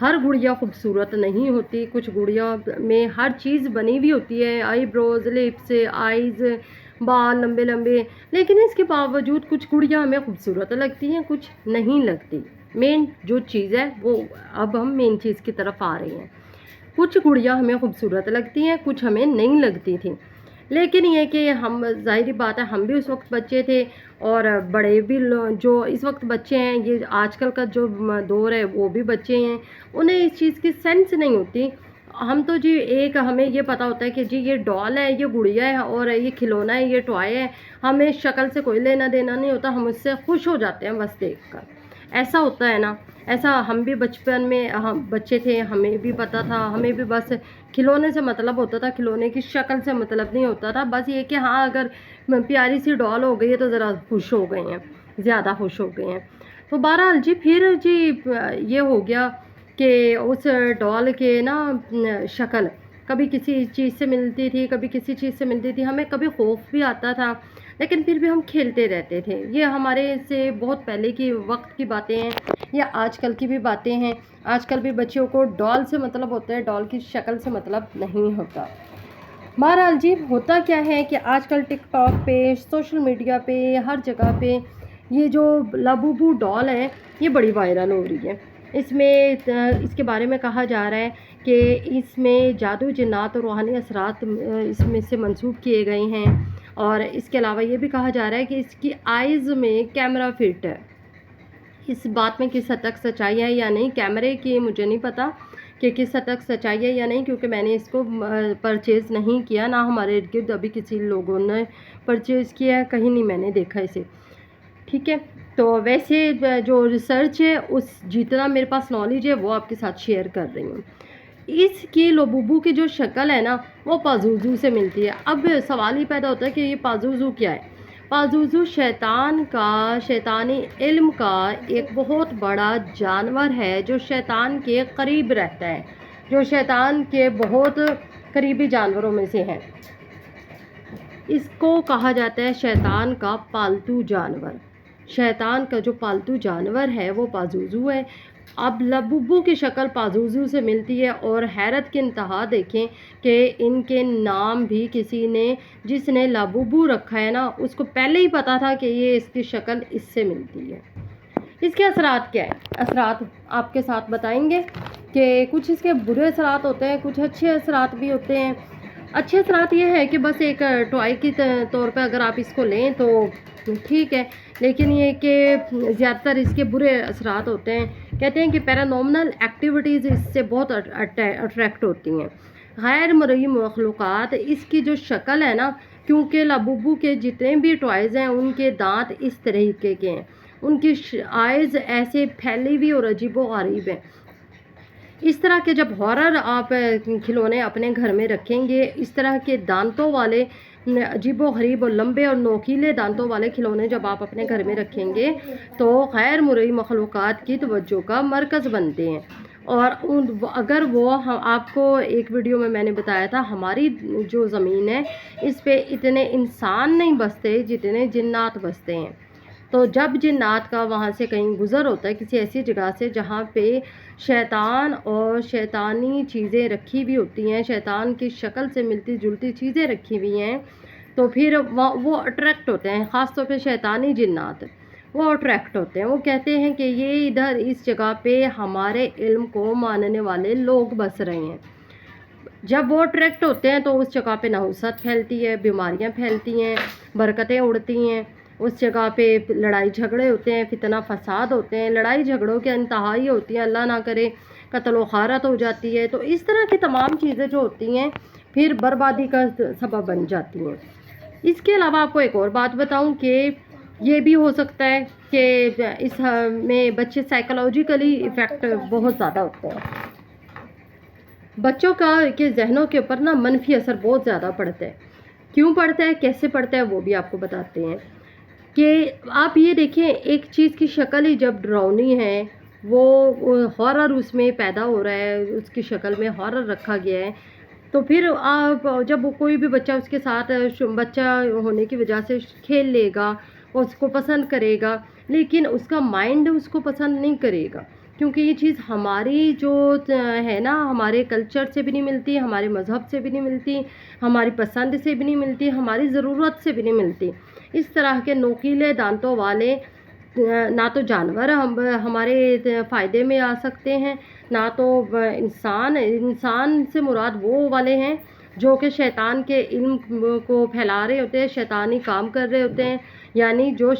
ہر گڑیا خوبصورت نہیں ہوتی، کچھ گڑیا میں ہر چیز بنی ہوئی ہوتی ہے، آئی بروز، لپس، آئیز، بال لمبے لمبے، لیکن اس کے باوجود کچھ گڑیا ہمیں خوبصورت لگتی ہیں، کچھ نہیں لگتی۔ مین جو چیز ہے وہ اب ہم مین چیز کی طرف آ رہے ہیں۔ کچھ گڑیا ہمیں خوبصورت لگتی ہیں، کچھ ہمیں نہیں لگتی تھیں، لیکن یہ کہ ہم ظاہری بات ہے ہم بھی اس وقت بچے تھے، اور بڑے بھی جو اس وقت بچے ہیں، یہ آج کل کا جو دور ہے وہ بھی بچے ہیں، انہیں اس چیز کی سینس نہیں ہوتی۔ ہم تو جی ایک ہمیں یہ پتہ ہوتا ہے کہ جی یہ ڈال ہے، یہ گڑیا ہے، اور یہ کھلونا ہے، یہ ٹوائے ہے، ہمیں شکل سے کوئی لینا دینا نہیں ہوتا، ہم اس سے خوش ہو جاتے ہیں بس دیکھ کر۔ ایسا ہوتا ہے نا، ایسا ہم بھی بچپن میں ہم بچے تھے، ہمیں بھی پتہ تھا، ہمیں بھی بس کھلونے سے مطلب ہوتا تھا، کھلونے کی شکل سے مطلب نہیں ہوتا تھا، بس یہ کہ ہاں اگر پیاری سی ڈال ہو گئی ہے تو ذرا خوش ہو گئے ہیں، زیادہ خوش ہو گئے ہیں۔ تو بہرحال جی پھر جی یہ ہو گیا کہ اس ڈال کے نا شکل کبھی کسی چیز سے ملتی تھی، کبھی کسی چیز سے ملتی تھی، ہمیں کبھی خوف بھی آتا تھا، لیکن پھر بھی ہم کھیلتے رہتے تھے۔ یہ ہمارے سے بہت پہلے کی وقت کی باتیں ہیں، یا آج کل کی بھی باتیں ہیں۔ آج کل بھی بچوں کو ڈال سے مطلب ہوتا ہے، ڈال کی شکل سے مطلب نہیں ہوتا۔ بہرحال جی ہوتا کیا ہے کہ آج کل ٹک ٹاک پہ، سوشل میڈیا پہ، ہر جگہ پہ یہ جو لابوبو ڈال ہے یہ بڑی وائرل ہو رہی ہے۔ اس میں اس کے بارے میں کہا جا رہا ہے کہ اس میں جادو، جنات اور روحانی اثرات اس میں سے منسوب کیے گئے ہیں، اور اس کے علاوہ یہ بھی کہا جا رہا ہے کہ اس کی آئیز میں کیمرہ فٹ ہے۔ اس بات میں کس حد تک سچائی ہے یا نہیں، کیمرے کی مجھے نہیں پتہ کہ کس حد تک سچائی ہے یا نہیں، کیونکہ میں نے اس کو پرچیز نہیں کیا، نہ ہمارے ارد گرد ابھی کسی لوگوں نے پرچیز کیا ہے، کہیں نہیں میں نے دیکھا اسے، ٹھیک ہے۔ تو ویسے جو ریسرچ ہے اس جتنا میرے پاس نالج ہے وہ آپ کے ساتھ شیئر کر رہی ہوں۔ اس کی لابوبو کی جو شکل ہے نا وہ پازوزو سے ملتی ہے۔ اب سوال ہی پیدا ہوتا ہے کہ یہ پازوزو کیا ہے؟ پازوزو شیطان کا، شیطانی علم کا ایک بہت بڑا جانور ہے جو شیطان کے قریب رہتا ہے، جو شیطان کے بہت قریبی جانوروں میں سے ہے۔ اس کو کہا جاتا ہے شیطان کا پالتو جانور۔ شیطان کا جو پالتو جانور ہے وہ پازوزو ہے۔ اب لابوبو کی شکل پازوزو سے ملتی ہے، اور حیرت کی انتہا دیکھیں کہ ان کے نام بھی کسی نے، جس نے لابوبو رکھا ہے نا، اس کو پہلے ہی پتا تھا کہ یہ اس کی شکل اس سے ملتی ہے۔ اس کے اثرات کیا ہیں؟ اثرات آپ کے ساتھ بتائیں گے کہ کچھ اس کے برے اثرات ہوتے ہیں، کچھ اچھے اثرات بھی ہوتے ہیں۔ اچھے اثرات یہ ہے کہ بس ایک ٹوائے کی طور پہ اگر آپ اس کو لیں تو ٹھیک ہے، لیکن یہ کہ زیادہ تر اس کے برے اثرات ہوتے ہیں۔ کہتے ہیں کہ پیرانارمل ایکٹیویٹیز اس سے بہت اٹریکٹ ہوتی ہیں۔ غیر مرئی مخلوقات، اس کی جو شکل ہے نا، کیونکہ لابوبو کے جتنے بھی ٹوائز ہیں ان کے دانت اس طریقے کے ہیں، ان کی آئیز ایسے پھیلی ہوئی اور عجیب و غریب ہیں۔ اس طرح کے جب ہارر آپ کھلونے اپنے گھر میں رکھیں گے، اس طرح کے دانتوں والے عجیب و غریب اور لمبے اور نوکیلے دانتوں والے کھلونے جب آپ اپنے گھر میں رکھیں گے تو غیر مرئی مخلوقات کی توجہ کا مرکز بنتے ہیں۔ اور اگر وہ آپ کو ایک ویڈیو میں نے بتایا تھا، ہماری جو زمین ہے اس پہ اتنے انسان نہیں بستے جتنے جنات بستے ہیں۔ تو جب جنات کا وہاں سے کہیں گزر ہوتا ہے کسی ایسی جگہ سے جہاں پہ شیطان اور شیطانی چیزیں رکھی ہوئی ہوتی ہیں، شیطان کی شکل سے ملتی جلتی چیزیں رکھی ہوئی ہیں، تو پھر وہ اٹریکٹ ہوتے ہیں، خاص طور پہ شیطانی جنات وہ اٹریکٹ ہوتے ہیں۔ وہ کہتے ہیں کہ یہ ادھر اس جگہ پہ ہمارے علم کو ماننے والے لوگ بس رہے ہیں۔ جب وہ اٹریکٹ ہوتے ہیں تو اس جگہ پہ نحوست پھیلتی ہے، بیماریاں پھیلتی ہیں، برکتیں اڑتی ہیں، اس جگہ پہ لڑائی جھگڑے ہوتے ہیں، فتنہ فساد ہوتے ہیں، لڑائی جھگڑوں کے انتہائی ہوتی ہیں، اللہ نہ کرے قتل و غارت ہو جاتی ہے۔ تو اس طرح کی تمام چیزیں جو ہوتی ہیں پھر بربادی کا سبب بن جاتی ہیں۔ اس کے علاوہ آپ کو ایک اور بات بتاؤں کہ یہ بھی ہو سکتا ہے کہ اس میں بچے سائیکولوجیکلی افیکٹ بہت زیادہ ہوتے ہیں، بچوں کے ذہنوں کے اوپر نا منفی اثر بہت زیادہ پڑتا ہے۔ کیوں پڑتا ہے، کیسے پڑتا ہے، وہ بھی آپ کو بتاتے ہیں کہ آپ یہ دیکھیں ایک چیز کی شکل ہی جب ڈراؤنی ہے، وہ ہارر اس میں پیدا ہو رہا ہے، اس کی شکل میں ہارر رکھا گیا ہے، تو پھر آپ جب کوئی بھی بچہ اس کے ساتھ بچہ ہونے کی وجہ سے کھیل لے گا، اس کو پسند کرے گا، لیکن اس کا مائنڈ اس کو پسند نہیں کرے گا، کیونکہ یہ چیز ہماری جو ہے نا ہمارے کلچر سے بھی نہیں ملتی، ہمارے مذہب سے بھی نہیں ملتی، ہماری پسند سے بھی نہیں ملتی، ہماری ضرورت سے بھی نہیں ملتی۔ اس طرح کے نوکیلے دانتوں والے نہ تو جانور ہمارے فائدے میں آ سکتے ہیں، نہ تو انسان سے مراد وہ والے ہیں جو کہ شیطان کے علم کو پھیلا رہے ہوتے ہیں، شیطانی کام کر رہے ہوتے ہیں، یعنی جو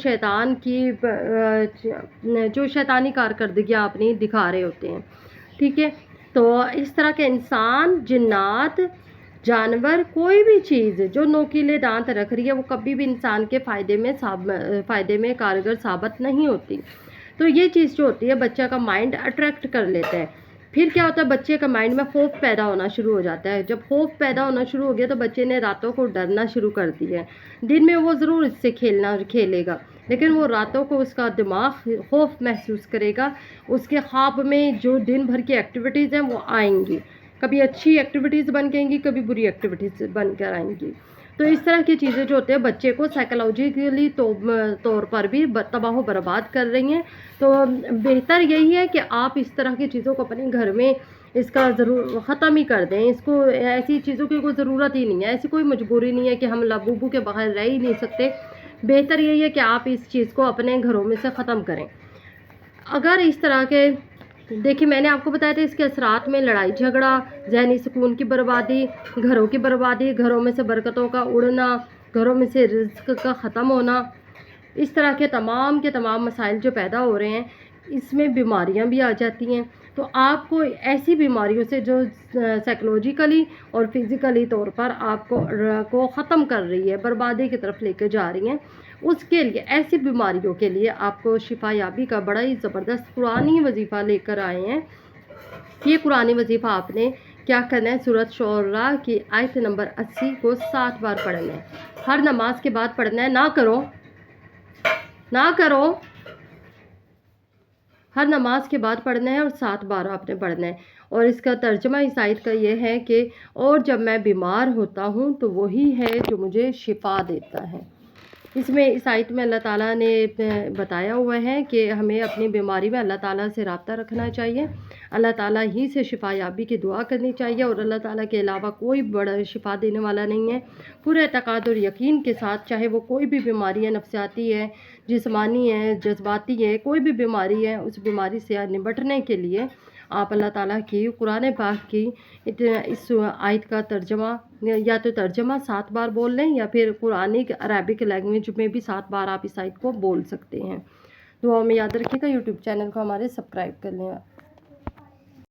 شیطانی کارکردگیاں اپنی دکھا رہے ہوتے ہیں، ٹھیک ہے۔ تو اس طرح کے انسان، جنات، جانور، کوئی بھی چیز جو نوکیلے دانت رکھ رہی ہے وہ کبھی بھی انسان کے فائدے میں کارگر ثابت نہیں ہوتی۔ تو یہ چیز جو ہوتی ہے بچہ کا مائنڈ اٹریکٹ کر لیتا ہے۔ پھر کیا ہوتا ہے، بچے کا مائنڈ میں خوف پیدا ہونا شروع ہو جاتا ہے۔ جب خوف پیدا ہونا شروع ہو گیا تو بچے نے راتوں کو ڈرنا شروع کر دیا ہے۔ دن میں وہ ضرور اس سے کھیلے گا، لیکن وہ راتوں کو اس کا دماغ خوف محسوس کرے گا۔ اس کے خواب میں جو دن بھر کی ایکٹیویٹیز ہیں وہ آئیں گی، کبھی اچھی ایکٹیویٹیز بن کے آئیں گی، کبھی بری ایکٹیویٹیز بن کر آئیں گی۔ تو اس طرح کی چیزیں جو ہوتے ہیں بچے کو سائیکولوجیکلی طور پر بھی تباہ و برباد کر رہی ہیں۔ تو بہتر یہی ہے کہ آپ اس طرح کی چیزوں کو اپنے گھر میں اس کا ضرور ختم ہی کر دیں۔ اس کو ایسی چیزوں کی کوئی ضرورت ہی نہیں ہے، ایسی کوئی مجبوری نہیں ہے کہ ہم لبوبو کے بغیر رہ ہی نہیں سکتے۔ بہتر یہی ہے کہ آپ اس چیز کو اپنے گھروں میں سے ختم کریں۔ اگر اس طرح کے دیکھیں، میں نے آپ کو بتایا تھا اس کے اثرات میں لڑائی جھگڑا، ذہنی سکون کی بربادی، گھروں کی بربادی، گھروں میں سے برکتوں کا اڑنا، گھروں میں سے رزق کا ختم ہونا، اس طرح کے تمام مسائل جو پیدا ہو رہے ہیں، اس میں بیماریاں بھی آ جاتی ہیں۔ تو آپ کو ایسی بیماریوں سے جو سائیکولوجیکلی اور فزیکلی طور پر آپ کو ختم کر رہی ہے، بربادی کی طرف لے کے جا رہی ہیں، اس کے لیے، ایسی بیماریوں کے لیے آپ کو شفا یابی کا بڑا ہی زبردست قرآنی وظیفہ لے کر آئے ہیں۔ یہ قرآنی وظیفہ آپ نے کیا کرنا ہے، سورۃ شعراء کی آیت نمبر 80 کو 7 بار پڑھنا ہے، ہر نماز کے بعد پڑھنا ہے، نہ کرو، ہر نماز کے بعد پڑھنا ہے اور 7 بار آپ نے پڑھنا ہے۔ اور اس کا ترجمہ اس آیت کا یہ ہے کہ اور جب میں بیمار ہوتا ہوں تو وہی ہے جو مجھے شفا دیتا ہے۔ اس آیت میں اللہ تعالیٰ نے بتایا ہوا ہے کہ ہمیں اپنی بیماری میں اللہ تعالیٰ سے رابطہ رکھنا چاہیے، اللہ تعالیٰ ہی سے شفا یابی کی دعا کرنی چاہیے، اور اللہ تعالیٰ کے علاوہ کوئی بڑا شفا دینے والا نہیں ہے۔ پورے اعتقاد اور یقین کے ساتھ، چاہے وہ کوئی بھی بیماری ہے، نفسیاتی ہے، جسمانی ہے، جذباتی ہے، کوئی بھی بیماری ہے، اس بیماری سے نمٹنے کے لیے آپ اللہ تعالیٰ کی قرآن پاک کی اس آیت کا ترجمہ یا تو 7 بار بول لیں، یا پھر قرآنی عربک لینگویج میں بھی 7 بار آپ اس آیت کو بول سکتے ہیں۔ دعاؤں میں یاد رکھیے گا۔ یوٹیوب چینل کو ہمارے سبسکرائب کر لیں۔